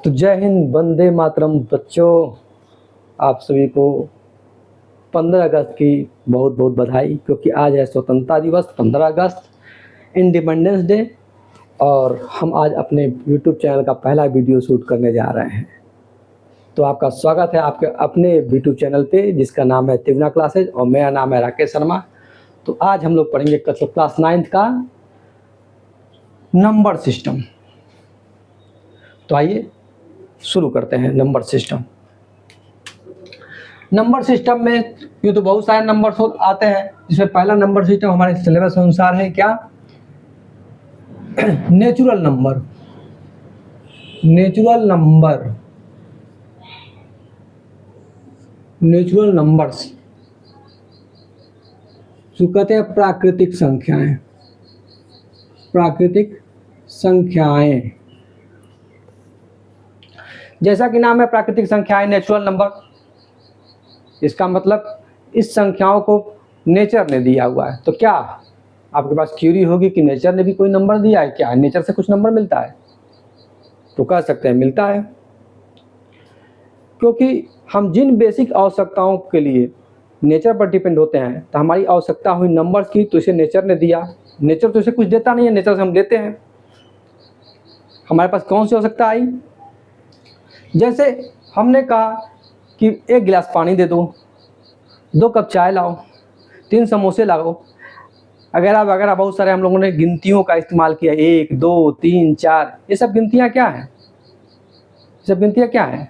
तो जय हिंद, वंदे मातरम बच्चों। आप सभी को 15 अगस्त की बहुत बहुत बधाई, क्योंकि आज है स्वतंत्रता दिवस 15 अगस्त, इंडिपेंडेंस डे। और हम आज अपने यूट्यूब चैनल का पहला वीडियो शूट करने जा रहे हैं। तो आपका स्वागत है आपके अपने यूट्यूब चैनल पे, जिसका नाम है तिगुना क्लासेज, और मेरा नाम है राकेश शर्मा। तो आज हम लोग पढ़ेंगे क्लास 9th का नंबर सिस्टम। तो आइए शुरू करते हैं नंबर सिस्टम। नंबर सिस्टम में ये तो बहुत सारे नंबर्स आते हैं, जिसमें पहला नंबर सिस्टम हमारे सिलेबस अनुसार है क्या? Natural number. Natural number, natural numbers जो कहते हैं प्राकृतिक संख्याएं। प्राकृतिक संख्याएं, जैसा कि नाम है प्राकृतिक संख्याएं, नेचुरल नंबर। इसका मतलब इस संख्याओं को नेचर ने दिया हुआ है। तो क्या आपके पास क्यूरी होगी कि नेचर ने भी कोई नंबर दिया है क्या? नेचर से कुछ नंबर मिलता है? तो कह सकते हैं मिलता है, क्योंकि हम जिन बेसिक आवश्यकताओं के लिए नेचर पर डिपेंड होते हैं, तो हमारी आवश्यकता हुई नंबर्स की, तो इसे नेचर ने दिया। नेचर तो इसे कुछ देता नहीं है, नेचर से हम लेते हैं। हमारे पास कौन सी आवश्यकता आई? जैसे हमने कहा कि 1 गिलास पानी दे दो, 2 कप चाय लाओ, 3 समोसे लाओ, वगैरह बहुत सारे हम लोगों ने गिनतियों का इस्तेमाल किया। 1 2 3 4, ये सब गिनतियाँ क्या हैं? ये सब गिनतियाँ क्या हैं?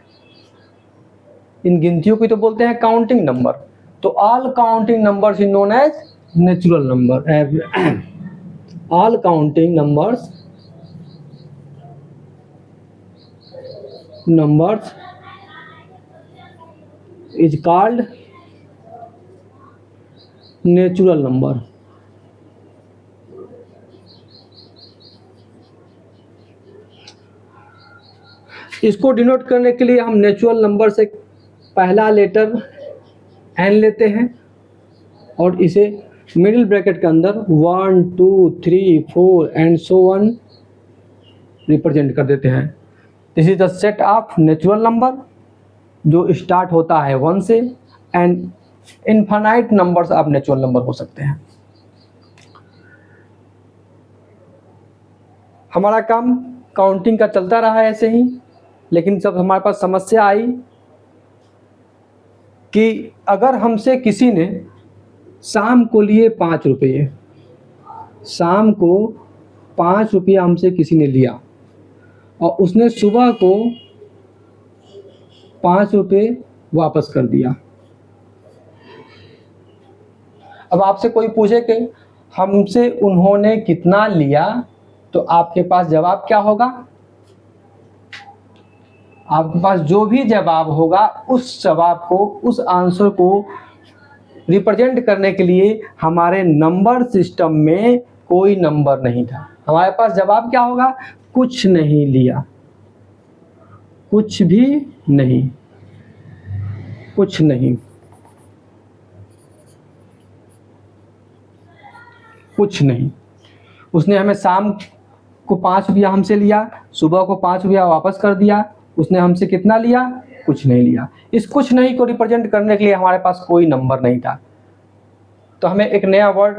इन गिनतियों को तो बोलते हैं काउंटिंग नंबर। तो all counting numbers is known as natural number. All counting numbers is called natural number. इसको डिनोट करने के लिए हम नेचुरल नंबर से पहला लेटर एन लेते हैं और इसे मिडिल ब्रैकेट के अंदर 1 2 3 4 एंड सो ऑन रिप्रेजेंट कर देते हैं। This is the set of natural number जो स्टार्ट होता है 1 से, and infinite numbers of natural number हो सकते हैं। हमारा काम काउंटिंग का चलता रहा ऐसे ही, लेकिन जब हमारे पास समस्या आई कि अगर हमसे किसी ने शाम को लिए 5 रुपये, शाम को 5 रुपया हमसे किसी ने लिया और उसने सुबह को 5 रुपये वापस कर दिया। अब आपसे कोई पूछे कि हमसे उन्होंने कितना लिया, तो आपके पास जवाब क्या होगा? आपके पास जो भी जवाब होगा, उस जवाब को, उस आंसर को रिप्रेजेंट करने के लिए हमारे नंबर सिस्टम में कोई नंबर नहीं था। हमारे पास जवाब क्या होगा? कुछ नहीं लिया, कुछ भी नहीं, कुछ नहीं, कुछ नहीं। उसने हमें शाम को 5 रुपया हमसे लिया, सुबह को 5 रुपया वापस कर दिया। उसने हमसे कितना लिया? कुछ नहीं लिया। इस कुछ नहीं को रिप्रेजेंट करने के लिए हमारे पास कोई नंबर नहीं था। तो हमें एक नया वर्ड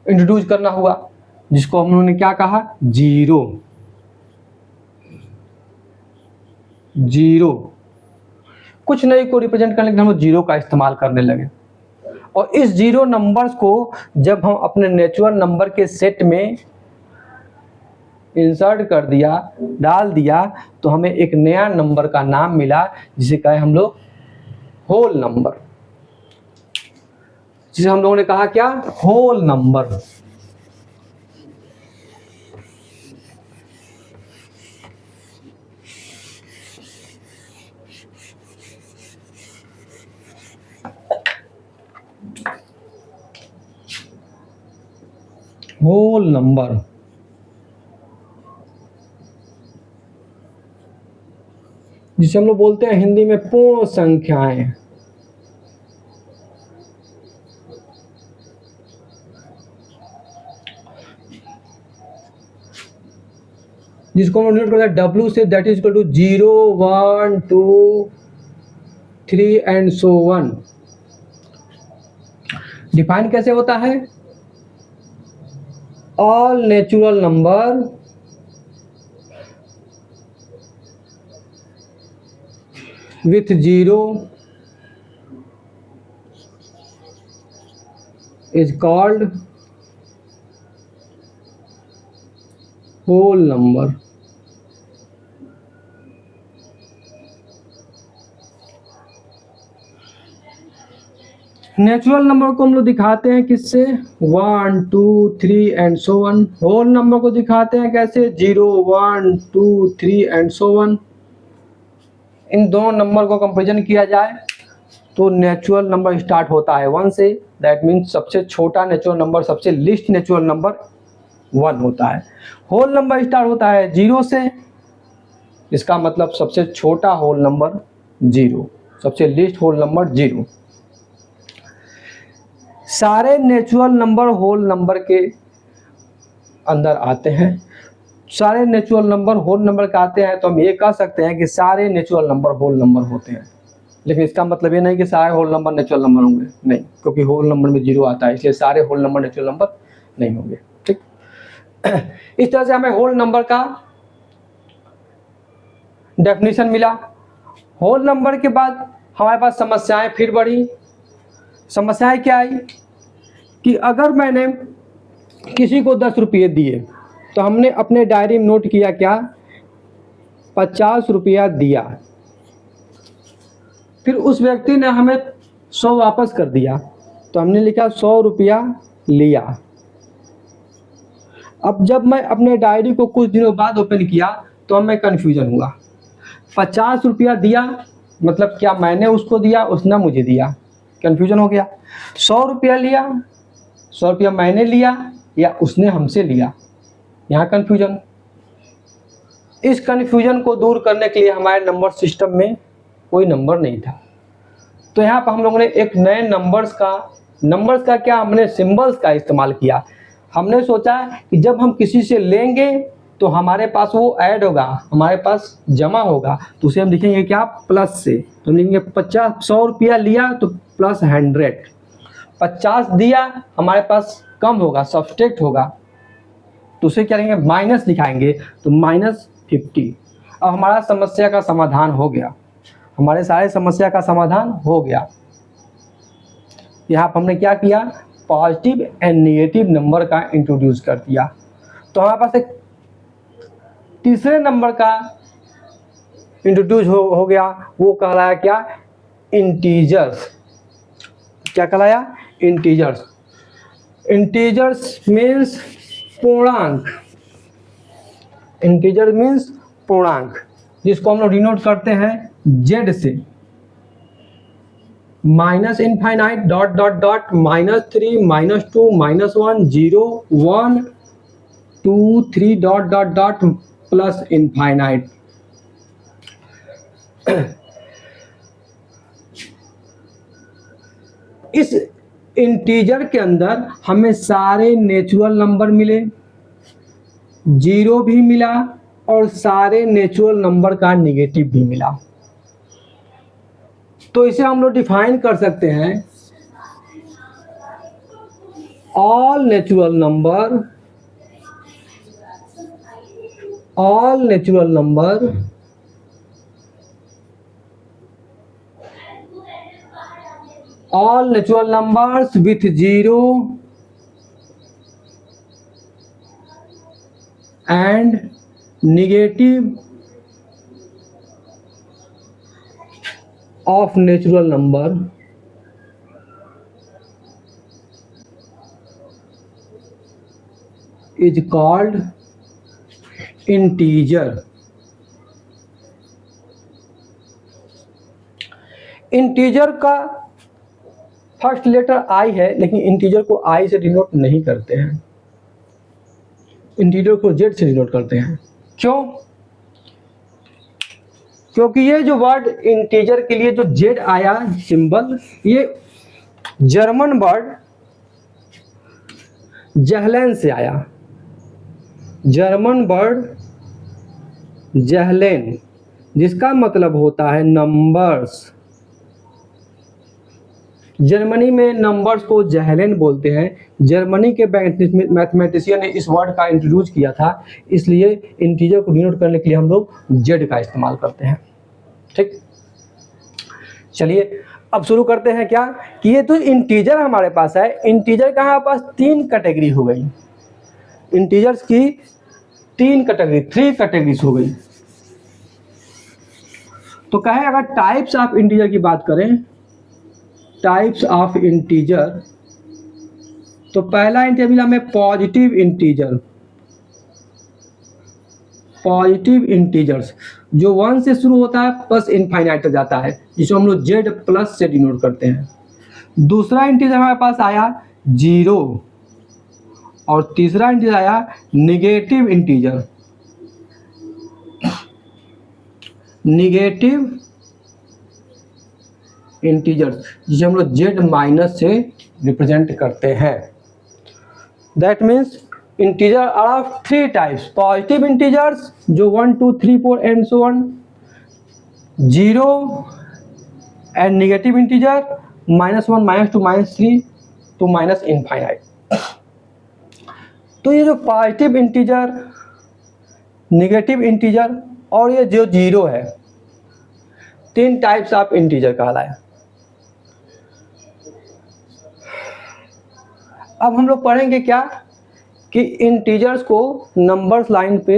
इंट्रोड्यूस करना हुआ, जिसको हम लोगों ने क्या कहा? जीरो। जीरो, कुछ नहीं को रिप्रेजेंट करने के लिए हम लोग जीरो का इस्तेमाल करने लगे। और इस जीरो नंबर्स को जब हम अपने नेचुरल नंबर के सेट में इंसर्ट कर दिया, डाल दिया, तो हमें एक नया नंबर का नाम मिला, जिसे कहे हम लोग होल नंबर। जिसे हम लोगों ने कहा क्या? Whole number. होल नंबर, जिसे हम लोग बोलते हैं हिंदी में पूर्ण संख्याएं। जिसको हम डिनोट करते हैं W से, that is equal to 0 1 2 3 and so on. Define कैसे होता है? All natural number with 0 is called whole number। Natural number को हम लोग दिखाते हैं किससे? 1 2 3 and so on. Whole number को दिखाते हैं कैसे? 0 1 2 3 एंड सो वन। इन दोनों नंबर को कंपेरिजन किया जाए तो नेचुरल नंबर स्टार्ट होता है 1 से, दैट मीन्स सबसे छोटा नेचुरल नंबर, सबसे लीस्ट नेचुरल नंबर 1 होता है। होल नंबर स्टार्ट होता है 0 से, इसका मतलब सबसे छोटा होल नंबर 0, सबसे लीस्ट होल नंबर 0। सारे नेचुरल नंबर होल नंबर के अंदर आते हैं। सारे नेचुरल नंबर होल नंबर का आते हैं तो हम ये कह सकते हैं कि सारे नेचुरल नंबर होल नंबर होते हैं। लेकिन इसका मतलब ये नहीं कि सारे होल नंबर नेचुरल नंबर होंगे, नहीं, क्योंकि होल नंबर में 0 आता है, इसलिए सारे होल नंबर नेचुरल नंबर नहीं होंगे। ठीक, इस तरह से हमें होल नंबर का डेफिनेशन मिला। होल नंबर के बाद हमारे पास समस्याएं फिर बढ़ी। समस्याएं क्या आई कि अगर मैंने किसी को 10 रुपये दिए तो हमने अपने डायरी में नोट किया क्या? 50 रुपया दिया। फिर उस व्यक्ति ने हमें 100 वापस कर दिया तो हमने लिखा 100 रुपया लिया। अब जब मैं अपने डायरी को कुछ दिनों बाद ओपन किया तो हमें कन्फ्यूजन हुआ। 50 रुपया दिया मतलब क्या मैंने उसको दिया, उसने मुझे दिया? कन्फ्यूजन हो गया। 100 रुपया लिया, 100 रुपया मैंने लिया या उसने हमसे लिया? यहाँ कन्फ्यूजन। इस कन्फ्यूजन को दूर करने के लिए हमारे नंबर सिस्टम में कोई नंबर नहीं था, तो यहाँ पर हम लोगों ने एक नए नंबर्स का क्या, हमने सिंबल्स का इस्तेमाल किया। हमने सोचा कि जब हम किसी से लेंगे तो हमारे पास वो ऐड होगा, हमारे पास जमा होगा, तो उसे हम लिखेंगे क्या? प्लस से। तो हम लिखेंगे 100 रुपया लिया तो प्लस 100, 50 दिया हमारे पास कम होगा, सब्सट्रैक्ट होगा, तो उसे क्या करेंगे? माइनस दिखाएंगे, तो -50। अब हमारा समस्या का समाधान हो गया, हमारे सारे समस्या का समाधान हो गया। यहाँ पर हमने क्या किया? पॉजिटिव एंड नेगेटिव नंबर का इंट्रोड्यूस कर दिया। तो हमारे पास एक तीसरे नंबर का इंट्रोड्यूस हो गया, वो कहलाया क्या? इंटीजर्स। क्या कहलाया? इंटीजर्स। इंटीजर्स मीन्स पूर्णांक। इंटीजर मीन्स पूर्णांक, जिसको हम लोग डिनोट करते हैं Z से। -Infinite dot dot dot -3 -2 -1 0 1 2 3 dot dot dot plus infinite. इस इंटीजर के अंदर हमें सारे नेचुरल नंबर मिले, 0 भी मिला और सारे नेचुरल नंबर का नेगेटिव भी मिला। तो इसे हम लोग डिफाइन कर सकते हैं, all natural number with 0 and negative of natural number is called integer। Integer का फर्स्ट लेटर आई है, लेकिन इंटीजर को आई से डिनोट नहीं करते हैं, इंटीजर को जेड से डिनोट करते हैं। क्यों? क्योंकि ये जो वर्ड इंटीजर के लिए जो जेड आया सिंबल, ये जर्मन वर्ड जहलन से आया। जर्मन वर्ड जहलेन, जिसका मतलब होता है नंबर्स। जर्मनी में नंबर्स को जहलेन बोलते हैं। जर्मनी के मैथमेटिशियन ने इस वर्ड का इंट्रोड्यूस किया था, इसलिए इंटीजर को डिनोट करने के लिए हम लोग जेड का इस्तेमाल करते हैं। ठीक, चलिए अब शुरू करते हैं क्या कि ये तो इंटीजर हमारे पास है। इंटीजर का हमारे पास 3 कैटेगरी हो गई, इंटीजर्स की 3 कैटेगरी, 3 कैटेगरीज हो गई। तो कहे अगर टाइप्स ऑफ इंटीजर की बात करें, टाइप्स ऑफ इंटीजर, तो पहला इंटीजर मिला हमें पॉजिटिव इंटीजर। पॉजिटिव इंटीजर्स जो 1 से शुरू होता है प्लस इनफाइनाइट तक जाता है, जिसको हम लोग जेड प्लस से डिनोट करते हैं। दूसरा इंटीजर हमारे पास आया 0 और तीसरा इंटीजर आया निगेटिव इंटीजर। निगेटिव इंटीजर्स जिसे हम लोग जेड माइनस से रिप्रेजेंट करते हैं। That means integer are of 3 types, positive integers जो 1 2 3 4 and so on, 0 and negative integer -1 -2 -3 to minus infinite. तो ये जो पॉजिटिव इंटीजर, निगेटिव इंटीजर और ये जो 0 है, 3 टाइप्स ऑफ इंटीजर कहलाए। अब हम लोग पढ़ेंगे क्या कि इंटीजर्स को नंबर्स लाइन पे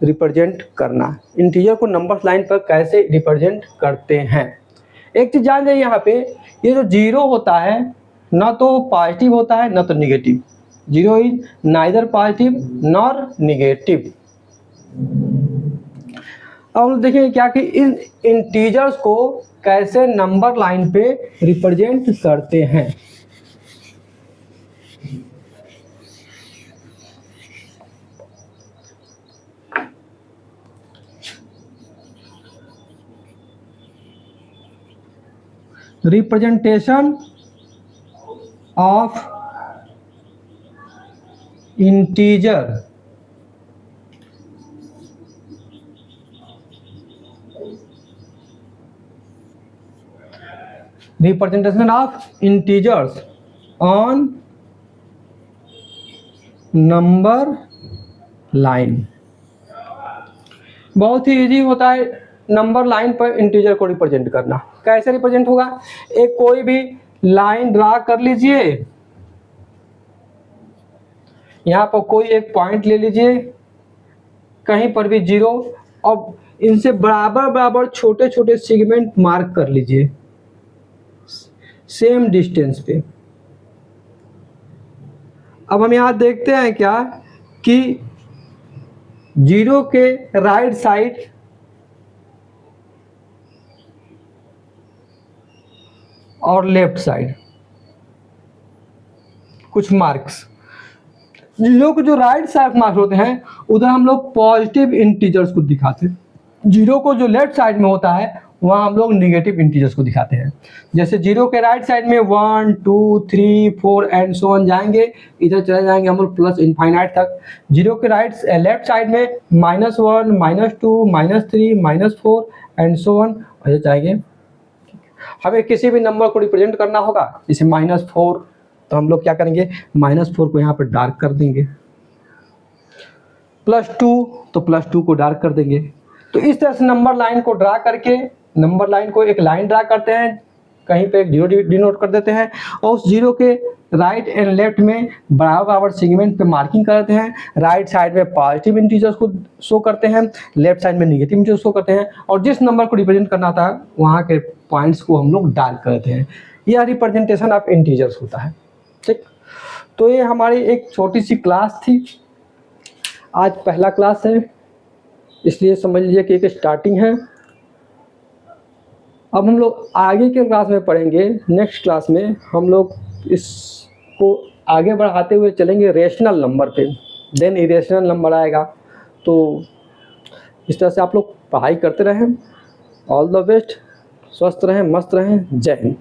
रिप्रेजेंट करना। इंटीजर को नंबर्स लाइन पर कैसे रिप्रेजेंट करते हैं। एक चीज़ जान जाइए यहाँ पे, ये जो 0 होता है ना तो पॉजिटिव होता है ना तो negative. 0 is neither positive nor negative. अब हम देखेंगे क्या कि इन इंटीजर्स को कैसे नंबर लाइन पे रिप्रेजेंट करते हैं। Representation of integer representation of integers on number line. बहुत ही इजी होता है नंबर लाइन पर इंटीजर को रिप्रेजेंट करना। कैसे रिप्रेजेंट होगा, एक कोई भी लाइन ड्रा कर लीजिए, यहाँ पर कोई एक पॉइंट ले लीजिए, कहीं पर भी 0, और इनसे बराबर बराबर छोटे छोटे सेगमेंट मार्क कर लीजिए सेम डिस्टेंस पे। अब हम यहाँ देखते हैं क्या कि 0 के राइट साइड और लेफ्ट साइड कुछ मार्क्स, 0 के जो राइट साइड मार्क्स होते हैं उधर हम लोग पॉजिटिव इंटीजर्स को दिखाते हैं। 0 को जो लेफ्ट साइड में होता है वहाँ हम लोग निगेटिव इंटीजर्स को दिखाते हैं। जैसे 0 के राइट साइड में 1 2 3 4 एंड सो ऑन जाएंगे, इधर चले जाएंगे हम लोग प्लस इनफाइनाइट तक। 0 के लेफ्ट साइड में -1 -2 -3 -4 एंड सो ऑन ऐसे जाएंगे। हमें किसी भी नंबर को रिप्रेजेंट करना होगा, जैसे -4, तो हम लोग क्या करेंगे, -4 को यहाँ पर डार्क कर देंगे। +2 तो +2 को डार्क कर देंगे। तो इस तरह से नंबर लाइन को ड्रा करके, नंबर लाइन को एक लाइन ड्रा करते हैं, कहीं पे एक 0 डिनोट कर देते हैं, और उस 0 के राइट एंड लेफ्ट में बराबर बराबर सेगमेंट पे मार्किंग करते हैं। राइट साइड में पॉजिटिव इंटीजर्स को शो करते हैं, लेफ्ट साइड में निगेटिव इंटीजर्स शो करते हैं, और जिस नंबर को रिप्रेजेंट करना था वहाँ के पॉइंट्स को हम लोग डार्क करते हैं। यह रिप्रेजेंटेशन ऑफ इंटीजर्स होता है। ठीक, तो ये हमारी एक छोटी सी क्लास थी। आज पहला क्लास है, इसलिए समझ लीजिए कि एक स्टार्टिंग है। अब हम लोग आगे के क्लास में पढ़ेंगे। नेक्स्ट क्लास में हम लोग इसको आगे बढ़ाते हुए चलेंगे रेशनल नंबर पे, देन इरेशनल नंबर आएगा। तो इस तरह से आप लोग पढ़ाई करते रहें। ऑल द बेस्ट, स्वस्थ रहें, मस्त रहें। जय हिंद।